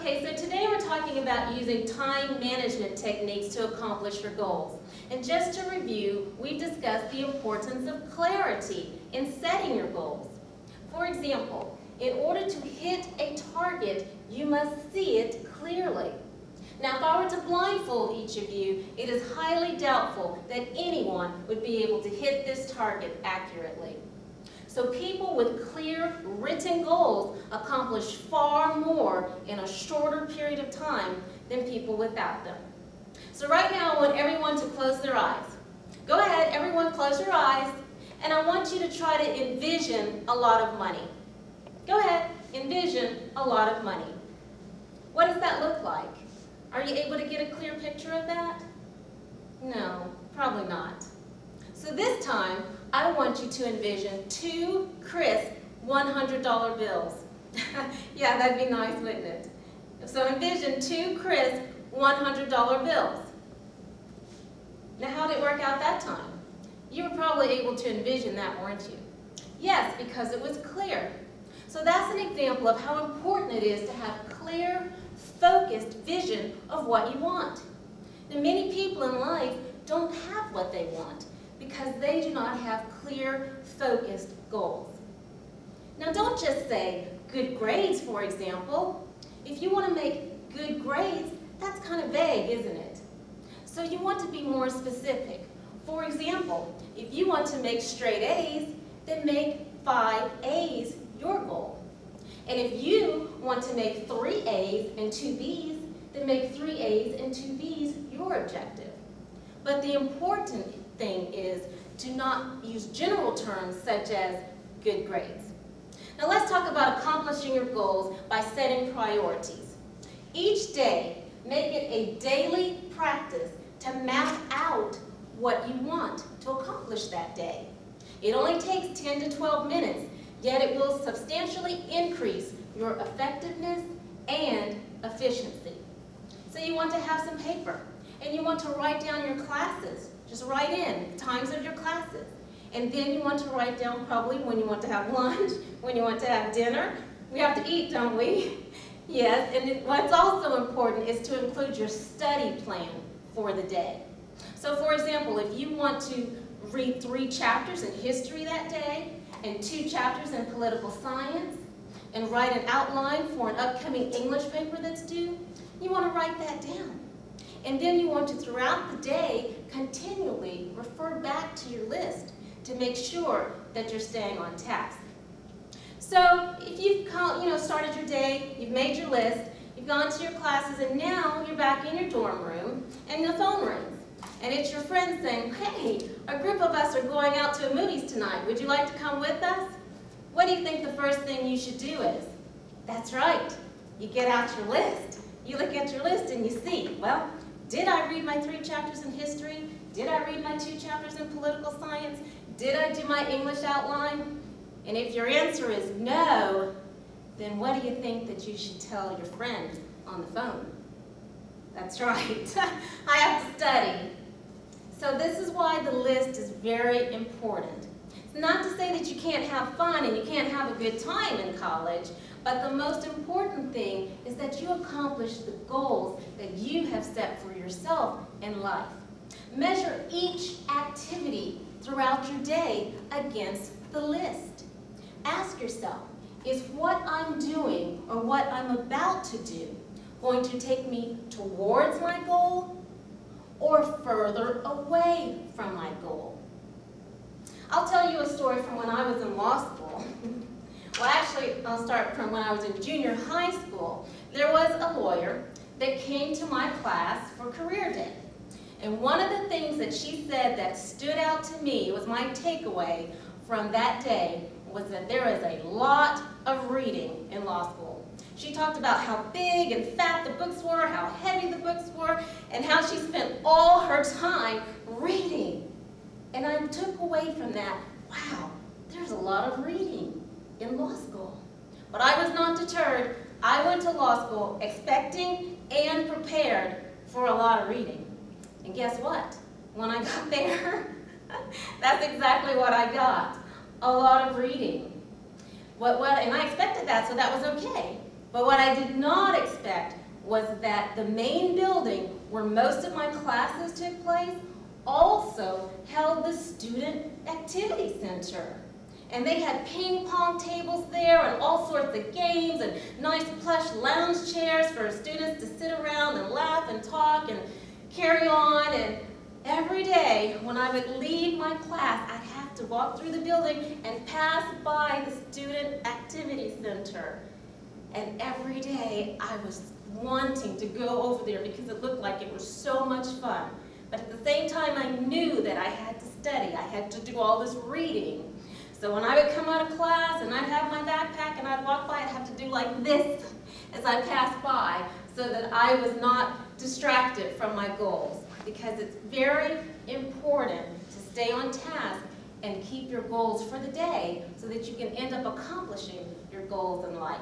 Okay, so today we're talking about using time management techniques to accomplish your goals. And just to review, we've discussed the importance of clarity in setting your goals. For example, in order to hit a target, you must see it clearly. Now, if I were to blindfold each of you, it is highly doubtful that anyone would be able to hit this target accurately. So people with clear, written goals accomplish far more in a shorter period of time than people without them. So right now, I want everyone to close their eyes. Go ahead, everyone, close your eyes, and I want you to try to envision a lot of money. Go ahead, envision a lot of money. What does that look like? Are you able to get a clear picture of that? No, probably not. So this time, I want you to envision 2 crisp $100 bills. Yeah, that'd be nice, wouldn't it? So envision 2 crisp $100 bills. Now, how did it work out that time? You were probably able to envision that, weren't you? Yes, because it was clear. So that's an example of how important it is to have clear, focused vision of what you want. Now, many people in life don't have what they want because they do not have clear, focused goals. Now, don't just say good grades, for example. If you want to make good grades, that's kind of vague, isn't it? So you want to be more specific. For example, if you want to make straight A's, then make 5 A's your goal. And if you want to make 3 A's and 2 B's, then make 3 A's and 2 B's your objective. But the important thing is to not use general terms such as good grades. Now let's talk about accomplishing your goals by setting priorities. Each day, make it a daily practice to map out what you want to accomplish that day. It only takes 10 to 12 minutes, yet it will substantially increase your effectiveness and efficiency. So you want to have some paper, and you want to write down your classes. Just write in times of your classes. And then you want to write down probably when you want to have lunch, when you want to have dinner. We have to eat, don't we? Yes, and what's also important is to include your study plan for the day. So for example, if you want to read 3 chapters in history that day, and 2 chapters in political science, and write an outline for an upcoming English paper that's due, you want to write that down. And then you want to, throughout the day, continually refer back to your list to make sure that you're staying on task. So if you've started your day, you've made your list, you've gone to your classes, and now you're back in your dorm room, and the phone rings. And it's your friend saying, hey, a group of us are going out to the movies tonight. Would you like to come with us? What do you think the first thing you should do is? That's right. You get out your list. You look at your list and you see, well, did I read my 3 chapters in history? Did I read my 2 chapters in political science? Did I do my English outline? And if your answer is no, then what do you think that you should tell your friend on the phone? That's right. I have to study. So this is why the list is very important. It's not to say that you can't have fun and you can't have a good time in college, but the most important thing is that you accomplish the goals that you have set for yourself in life. Measure each activity throughout your day against the list. Ask yourself, is what I'm doing or what I'm about to do going to take me towards my goal or further away from my goal? I'll tell you a story from when I was in law school. Well, actually, I'll start from when I was in junior high school. There was a lawyer that came to my class for career day. And one of the things that she said that stood out to me, was my takeaway from that day, was that there is a lot of reading in law school. She talked about how big and fat the books were, how heavy the books were, and how she spent all her time reading. And I took away from that, wow, there's a lot of reading in law school. But I was not deterred. I went to law school expecting and prepared for a lot of reading. And guess what? When I got there, that's exactly what I got. A lot of reading. And I expected that, so that was okay. But what I did not expect was that the main building where most of my classes took place also held the Student Activity Center. And they had ping pong tables there and all sorts of games and nice plush lounge chairs for students to sit around and laugh and talk and carry on. And every day when I would leave my class, I'd have to walk through the building and pass by the Student Activity Center. And every day I was wanting to go over there because it looked like it was so much fun. But at the same time, I knew that I had to study. I had to do all this reading. So when I would come out of class and I'd have my backpack and I'd walk by, I'd have to do like this as I passed by so that I was not distracted from my goals. Because it's very important to stay on task and keep your goals for the day so that you can end up accomplishing your goals in life.